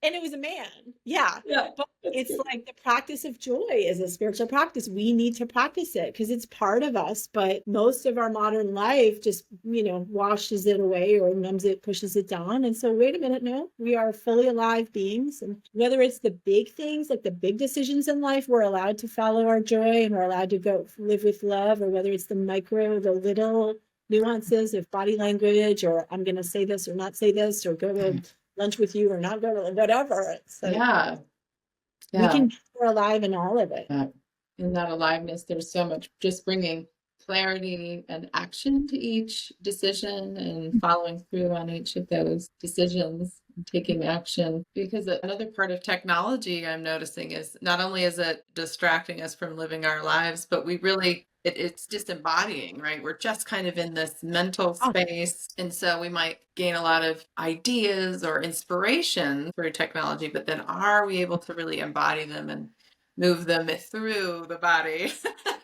And it was a man. Yeah. Yeah, But that's it's good. like the practice of joy is a spiritual practice. We need to practice it because it's part of us. But most of our modern life just, washes it away or numbs it, pushes it down. And so, wait a minute, no, we are fully alive beings. And whether it's the big things, like the big decisions in life, we're allowed to follow our joy and we're allowed to go live with love, or whether it's the micro, the little nuances of body language, or I'm going to say this or not say this, or go to lunch with you or not go to whatever. So Yeah, we yeah. can be more alive in all of it. In that aliveness, there's so much just bringing clarity and action to each decision and following through on each of those decisions and taking action. Because another part of technology I'm noticing is not only is it distracting us from living our lives, but we really it's disembodying, right? We're just kind of in this mental Oh, space. And so we might gain a lot of ideas or inspiration through technology, but then are we able to really embody them and move them through the body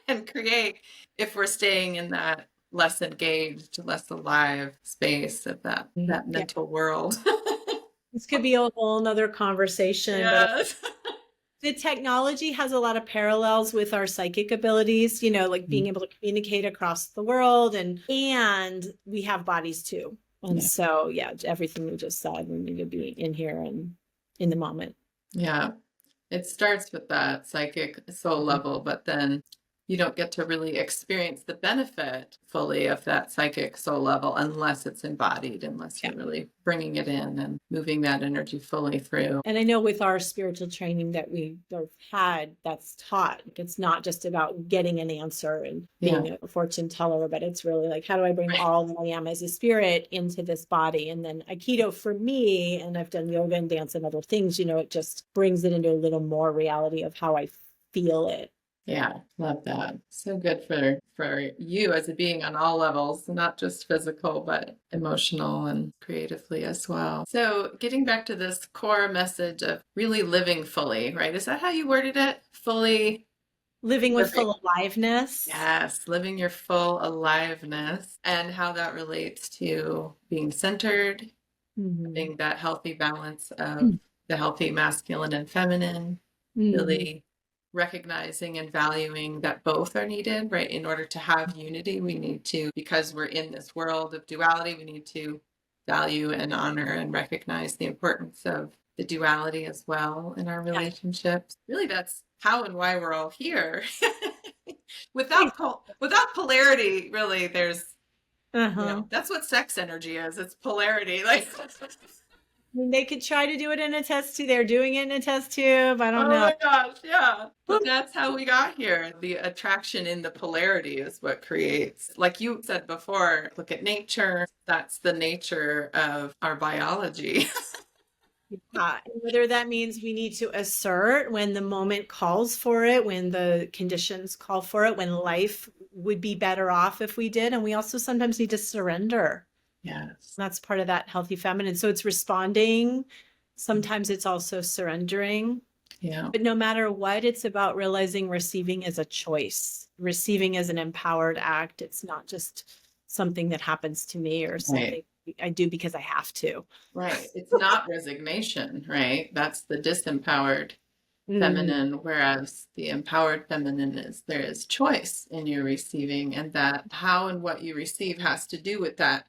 and create, if we're staying in that less engaged, less alive space of that yeah. mental world. This could be a whole nother conversation, but Yes. the technology has a lot of parallels with our psychic abilities, like being able to communicate across the world, and we have bodies too. And Yeah. so, yeah, everything you just said, we need to be in here and in the moment. Yeah. It starts with that psychic soul level, but then you don't get to really experience the benefit fully of that psychic soul level unless it's embodied, unless Yeah. you're really bringing it in and moving that energy fully through. And I know with our spiritual training that we both had, that's taught. It's not just about getting an answer and Yeah. being a fortune teller, but it's really like, how do I bring Right. all that I am as a spirit into this body? And then Aikido for me, and I've done yoga and dance and other things, it just brings it into a little more reality of how I feel it. Yeah, love that. So good for you as a being on all levels, not just physical, but emotional and creatively as well. So getting back to this core message of really living fully, right? Is that how you worded it? Fully Living with living. full aliveness. Yes, living your full aliveness and how that relates to being centered, Mhm. having that healthy balance of the healthy masculine and feminine, Mhm. really recognizing and valuing that both are needed, right? In order to have unity, we need to, because we're in this world of duality, we need to value and honor and recognize the importance of the duality as well in our Yeah. relationships. Really, that's how and why we're all here. Without polarity, really, there's, Uh-huh. that's what sex energy is. It's polarity. Like, They could try to do it in a test tube. They're doing it in a test tube. I don't oh know. my gosh, yeah. But that's how we got here. The attraction in the polarity is what creates, like you said before, look at nature. That's the nature of our biology. Yeah, and whether that means we need to assert when the moment calls for it, when the conditions call for it, when life would be better off if we did. And we also sometimes need to surrender. Yes. That's part of that healthy feminine. So it's responding. Sometimes it's also surrendering. Yeah. But no matter what, it's about realizing receiving is a choice. Receiving is an empowered act. It's not just something that happens to me or something Right. I do because I have to. Right. It's not resignation, right? That's the disempowered Mm. feminine, whereas the empowered feminine is there is choice in your receiving, and that how and what you receive has to do with that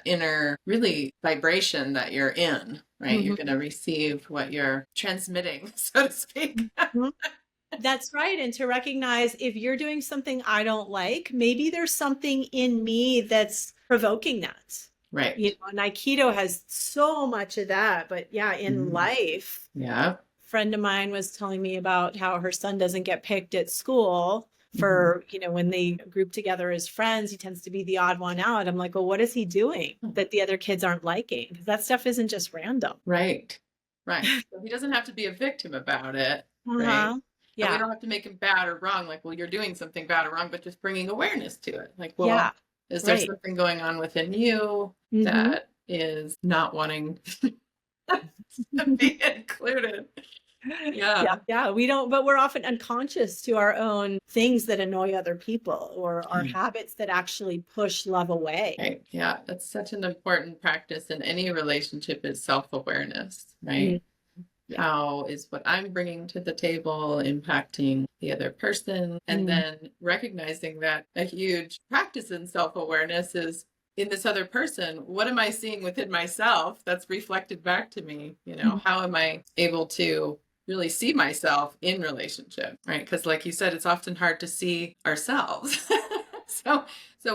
inner really vibration that you're in, right? You're Mhm. going to receive what you're transmitting, so to speak. Mhm. That's right. And to recognize if you're doing something I don't like, maybe there's something in me that's provoking that. Right. And Aikido has so much of that. But yeah, in Mhm. life, Yeah. a friend of mine was telling me about how her son doesn't get picked at school Mhm. for, when they group together as friends, he tends to be the odd one out. I'm like, well, what is he doing that the other kids aren't liking? Because that stuff isn't just random. Right. Right. So he doesn't have to be a victim about it, right? Uh-huh. And we Yeah. don't have to make him bad or wrong, like, well, you're doing something bad or wrong, but just bringing awareness to it. Like, Yeah. well, is there Right. something going on within you Mm-hmm. that is not wanting to be included? Yeah, Yeah. yeah, we don't, but we're often unconscious to our own things that annoy other people or our Mm. habits that actually push love away. Right. Yeah. That's such an important practice in any relationship is self-awareness, Mm. right? How is what I'm bringing to the table impacting the other person? And then recognizing that a huge practice in self-awareness is in this other person, what am I seeing within myself that's reflected back to me? How am I able to really see myself in relationship, right? Because like you said, it's often hard to see ourselves. So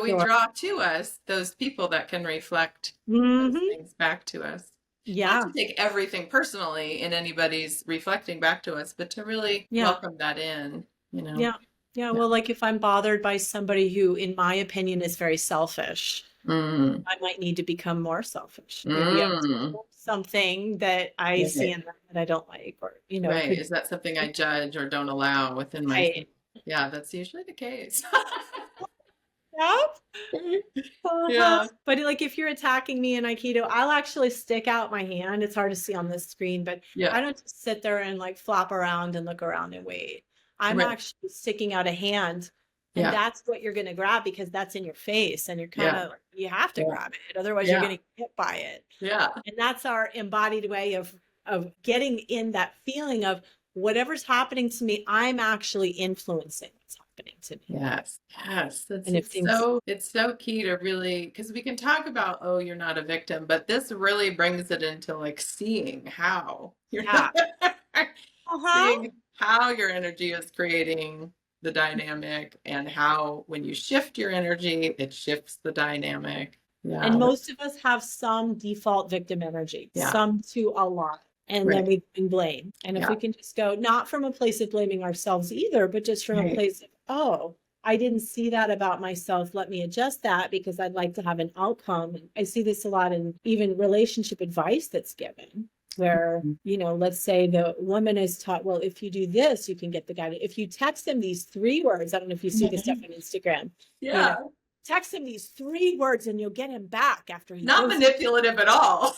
we draw to us those people that can reflect those things back to us. Not to take everything personally in anybody's reflecting back to us, but to really welcome that in, Well, like if I'm bothered by somebody who, in my opinion, is very selfish, I might need to become more selfish. Maybe something that I see in them that I don't like, or, right. Is that something I judge or don't allow within myself? Yeah, that's usually the case. Yeah. But like if you're attacking me in Aikido, I'll actually stick out my hand. It's hard to see on this screen, but I don't just sit there and like flop around and look around and wait. I'm actually sticking out a hand, and that's what you're going to grab, because that's in your face, and you're kind of you have to grab it, otherwise you're going to get hit by it. And that's our embodied way of getting in that feeling of whatever's happening to me, I'm actually influencing what's happening to me. Yes. It's so key to really, because we can talk about, oh, you're not a victim, but this really brings it into like seeing how you're seeing how your energy is creating the dynamic, and how when you shift your energy, it shifts the dynamic. And most of us have some default victim energy, some to a lot. And then we can blame. And if we can just go, not from a place of blaming ourselves either, but just from a place of, oh, I didn't see that about myself. Let me adjust that, because I'd like to have an outcome. And I see this a lot in even relationship advice that's given, where, let's say the woman is taught, well, if you do this, you can get the guy. If you text him these 3 words, I don't know if you see this stuff on Instagram. Text him these 3 words and you'll get him back after he not manipulative at all.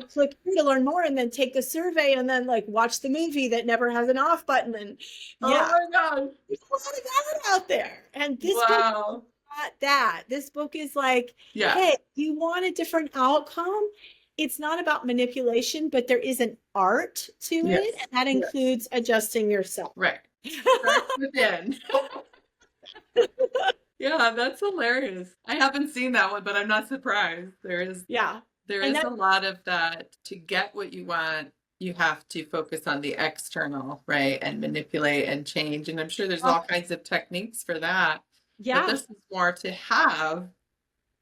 Click here to learn more, and then take the survey, and then like watch the movie that never has an off button. And oh my God, there's a lot of that out there. And this book is not that. This book is like, hey, you want a different outcome? It's not about manipulation, but there is an art to it, and that includes adjusting yourself. Right within. Yeah, that's hilarious. I haven't seen that one, but I'm not surprised. There is a lot of that. To get what you want, you have to focus on the external, right? And manipulate and change. And I'm sure there's all kinds of techniques for that. But this is more to have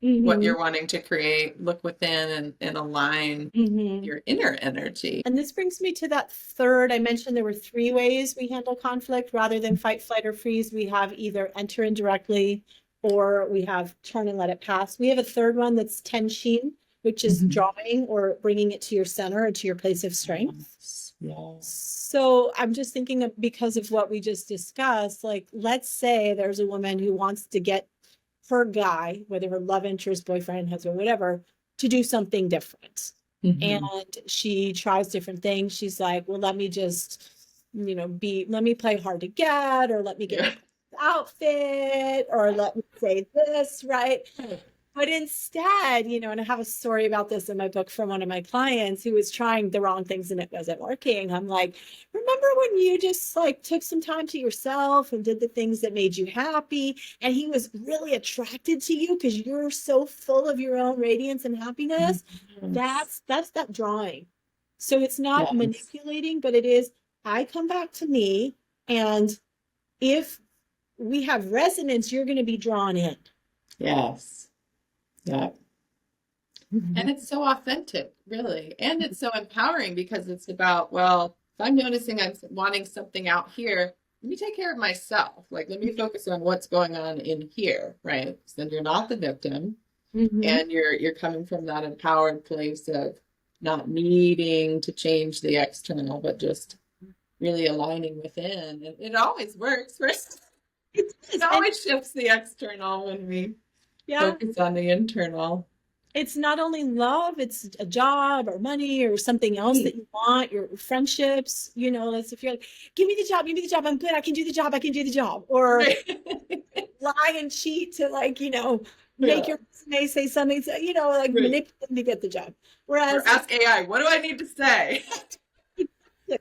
what you're wanting to create, look within and align your inner energy. And this brings me to that third. I mentioned there were 3 ways we handle conflict. Rather than fight, flight, or freeze, we have either enter in directly, or we have turn and let it pass. We have a third one that's tenshin, which is drawing or bringing it to your center or to your place of strength. So I'm just thinking of, because of what we just discussed, like, let's say there's a woman who wants to get her guy, whether her love interest, boyfriend, husband, whatever, to do something different. And she tries different things. She's like, well, let me just, let me play hard to get, or let me get an outfit, or let me say this, right? But instead, and I have a story about this in my book from one of my clients who was trying the wrong things and it wasn't working. I'm like, remember when you just like took some time to yourself and did the things that made you happy? And he was really attracted to you because you're so full of your own radiance and happiness. That's that drawing. So it's not manipulating, but it is, I come back to me, and if we have resonance, you're going to be drawn in. Yeah. And it's so authentic, really. And it's so empowering, because it's about, well, if I'm noticing I'm wanting something out here, let me take care of myself. Like, let me focus on what's going on in here, right? So then you're not the victim, and you're coming from that empowered place of not needing to change the external, but just really aligning within. And it always works, right? It always shifts the external when we focus on the internal. It's not only love, it's a job or money or something else that you want, your friendships, as if you're like, give me the job, I'm good, I can do the job. Or lie and cheat to make Yeah. your resume say something, you know, like Right. manipulate them to get the job. Or Whereas ask AI, what do I need to say?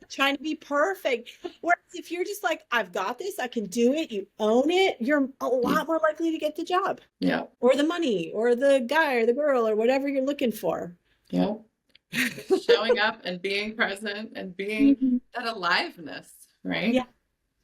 trying to be perfect. Whereas if you're just like, I've got this, I can do it, you own it, you're a lot more likely to get the job Yeah. or the money or the guy or the girl or whatever you're looking for. Yeah. Showing up and being present and being Mhm. that aliveness, right? Yeah.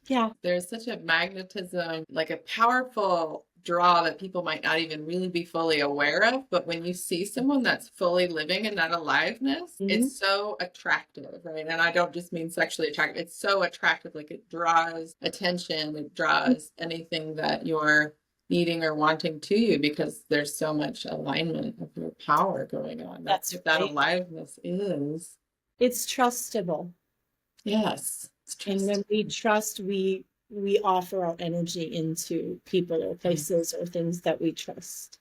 Yeah. There's such a magnetism, like a powerful draw that people might not even really be fully aware of. But when you see someone that's fully living in that aliveness, Mhm. it's so attractive, right? And I don't just mean sexually attractive, it's so attractive. Like it draws attention, it draws anything that you're needing or wanting to you because there's so much alignment of your power going on. That's That's what that right. aliveness is. It's trustable. Yes. It's And trust. when we trust, we offer our energy into people or places or things that we trust.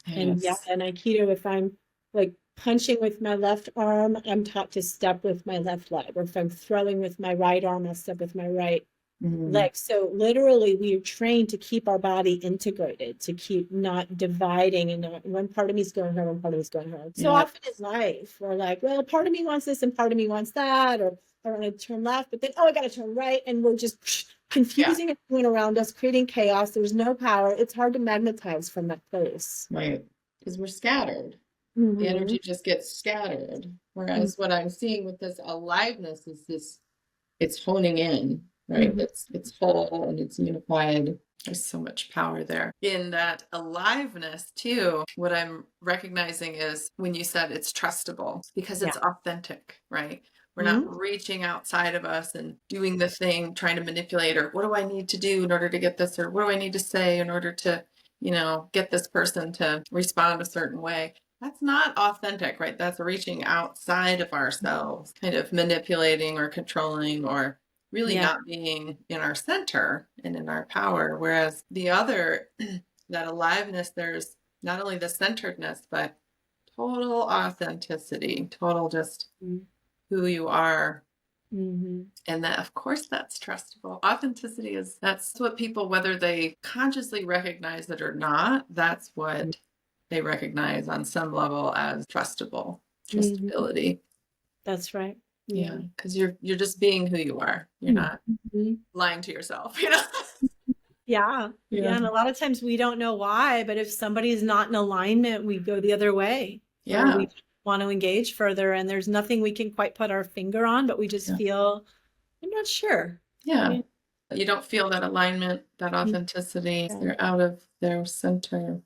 And yeah, Yes. and Aikido, if I'm like punching with my left arm, I'm taught to step with my left leg. Or if I'm throwing with my right arm, I'll step with my right Mm. leg. So literally, we are trained to keep our body integrated, to keep not dividing. And not, one part of me is going here, one part of me is going here. So Yeah. often in life, we're like, well, part of me wants this and part of me wants that, or I want to turn left, but then, oh, I got to turn right. And we're just confusing everyone around us, creating chaos. There's no power. It's hard to magnetize from that place. Right. Because we're scattered. Mm-hmm. The energy just gets scattered. Whereas what I'm seeing with this aliveness is this, it's honing in, right? Mm-hmm. It's whole and it's unified. There's so much power there. In that aliveness too, what I'm recognizing is when you said it's trustable because it's authentic, right? We're not reaching outside of us and doing the thing, trying to manipulate, or what do I need to do in order to get this, or what do I need to say in order to, get this person to respond a certain way. That's not authentic, right? That's reaching outside of ourselves, kind of manipulating or controlling or really not being in our center and in our power. Whereas the other, that aliveness, there's not only the centeredness, but total authenticity, total just who you are. Mm-hmm. And that, of course, that's trustable. Authenticity that's what people, whether they consciously recognize it or not, that's what they recognize on some level as trustable, trustability. That's right. Yeah, because you're just being who you are. You're not lying to yourself, Yeah. And a lot of times we don't know why, but if somebody's not in alignment, we go the other way. Or we want to engage further, and there's nothing we can quite put our finger on, but we just feel, I'm not sure. Yeah. You don't feel that alignment, that authenticity. They're out of their center.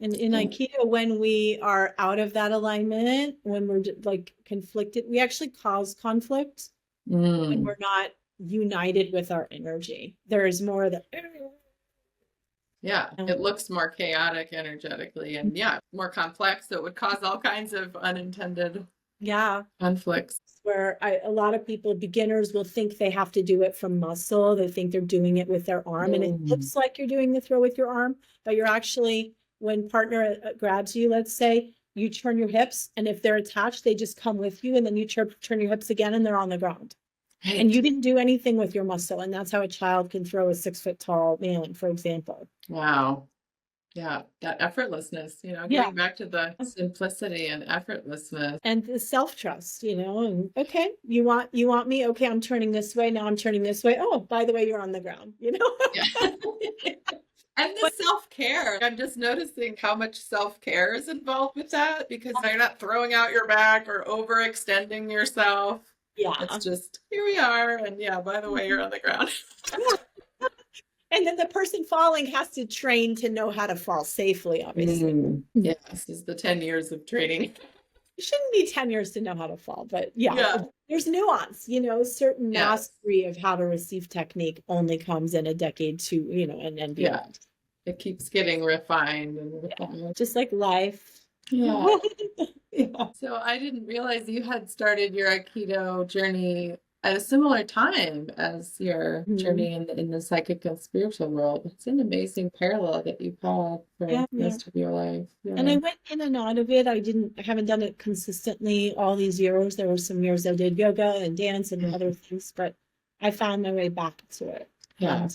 And in Aikido, when we are out of that alignment, when we're like conflicted, we actually cause conflict when we're not united with our energy. There is more of the it looks more chaotic energetically and more complex, so it would cause all kinds of unintended conflicts. Where a lot of people, beginners, will think they have to do it from muscle. They think they're doing it with their arm, and it looks like you're doing the throw with your arm, but you're actually, when partner grabs you, let's say, you turn your hips, and if they're attached, they just come with you, and then you turn your hips again, and they're on the ground. Right. And you didn't do anything with your muscle, and that's how a child can throw a 6 foot tall man, for example. Wow. Yeah, that effortlessness, getting back to the simplicity and effortlessness. And the self-trust, and okay, you want me, okay, I'm turning this way, now I'm turning this way. Oh, by the way, you're on the ground, Yeah. And the self-care, I'm just noticing how much self-care is involved with that, because you're not throwing out your back or overextending yourself. Yeah. It's just, here we are, and by the way, you're on the ground. And then the person falling has to train to know how to fall safely, obviously. Yes, is the 10 years of training. It shouldn't be 10 years to know how to fall, but there's nuance, certain mastery of how to receive technique only comes in a decade to, and beyond. It keeps getting refined and refined. Just like life. Yeah. So I didn't realize you had started your Aikido journey at a similar time as your journey in the psychic and spiritual world. It's an amazing parallel that you've had for the rest of your life. Yeah. And I went in and out of it. I haven't done it consistently all these years. There were some years I did yoga and dance and other things, but I found my way back to it. Yeah.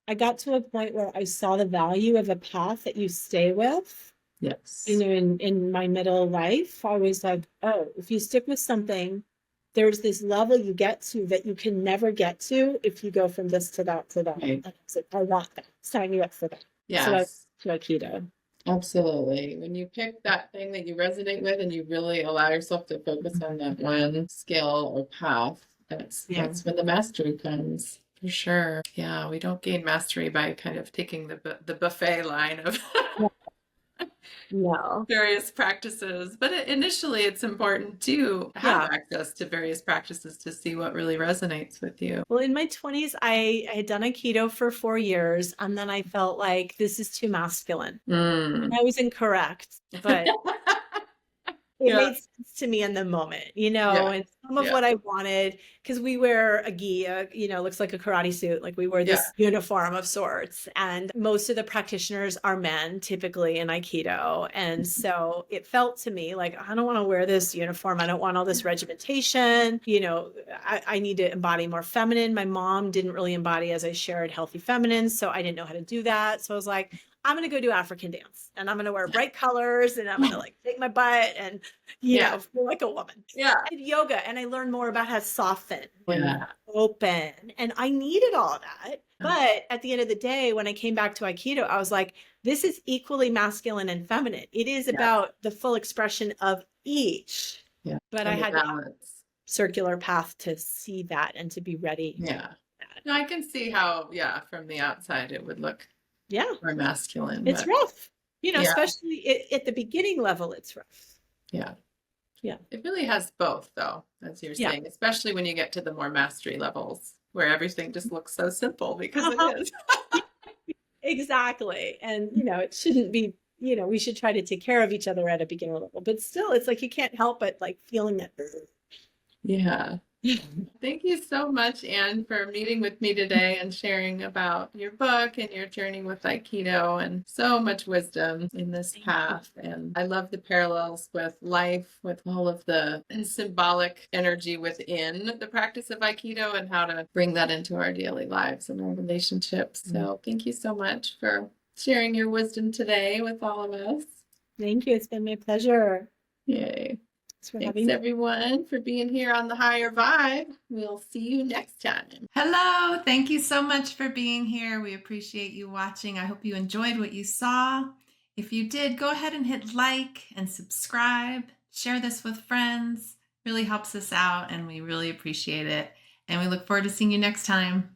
I got to a point where I saw the value of a path that you stay with. Yes. In my middle life, I was like, oh, if you stick with something, there's this level you get to that you can never get to if you go from this to that to that. Right. And I was like, I want that. Sign you up for that. So I Yes. to Aikido. Absolutely. When you pick that thing that you resonate with and you really allow yourself to focus on that one skill or path, that's when the mastery comes. For sure. Yeah, we don't gain mastery by kind of taking the buffet line of No. various practices, but initially it's important to have access to various practices to see what really resonates with you. Well, in my 20s, I had done Aikido for 4 years, and then I felt like this is too masculine. Mm. I was incorrect, but it Yeah. made sense to me in the moment, and some of what I wanted, because we wear a gi, looks like a karate suit, like we wear this uniform of sorts, and most of the practitioners are men, typically in Aikido, and so it felt to me like, I don't want to wear this uniform, I don't want all this regimentation, I need to embody more feminine. My mom didn't really embody, as I shared, healthy feminine, so I didn't know how to do that, so I was like, I'm going to go do African dance, and I'm going to wear bright colors, and I'm going to like shake my butt and, feel like a woman. Yeah. I did yoga, and I learned more about how to soften and open, and I needed all that. But at the end of the day, when I came back to Aikido, I was like, this is equally masculine and feminine. It is about the full expression of each. Yeah. But and I had balance. Circular path to see that and to be ready. Yeah. No, I can see how, from the outside it would look more masculine. It's rough, especially at the beginning level, it's rough. Yeah. Yeah. It really has both, though, as you're saying, especially when you get to the more mastery levels where everything just looks so simple, because it is. Exactly. And, it shouldn't be, we should try to take care of each other at a beginner level, but still, it's like you can't help but like feeling it. Yeah. Thank you so much, Anne, for meeting with me today and sharing about your book and your journey with Aikido, and so much wisdom in this path. And I love the parallels with life, with all of the symbolic energy within the practice of Aikido and how to bring that into our daily lives and our relationships. So thank you so much for sharing your wisdom today with all of us. Thank you. It's been my pleasure. Yay. Thanks everyone for being here on The Higher Vibe. We'll see you next time. Hello. Thank you so much for being here. We appreciate you watching. I hope you enjoyed what you saw. If you did, go ahead and hit like and subscribe. Share this with friends. Really helps us out, and we really appreciate it. And we look forward to seeing you next time.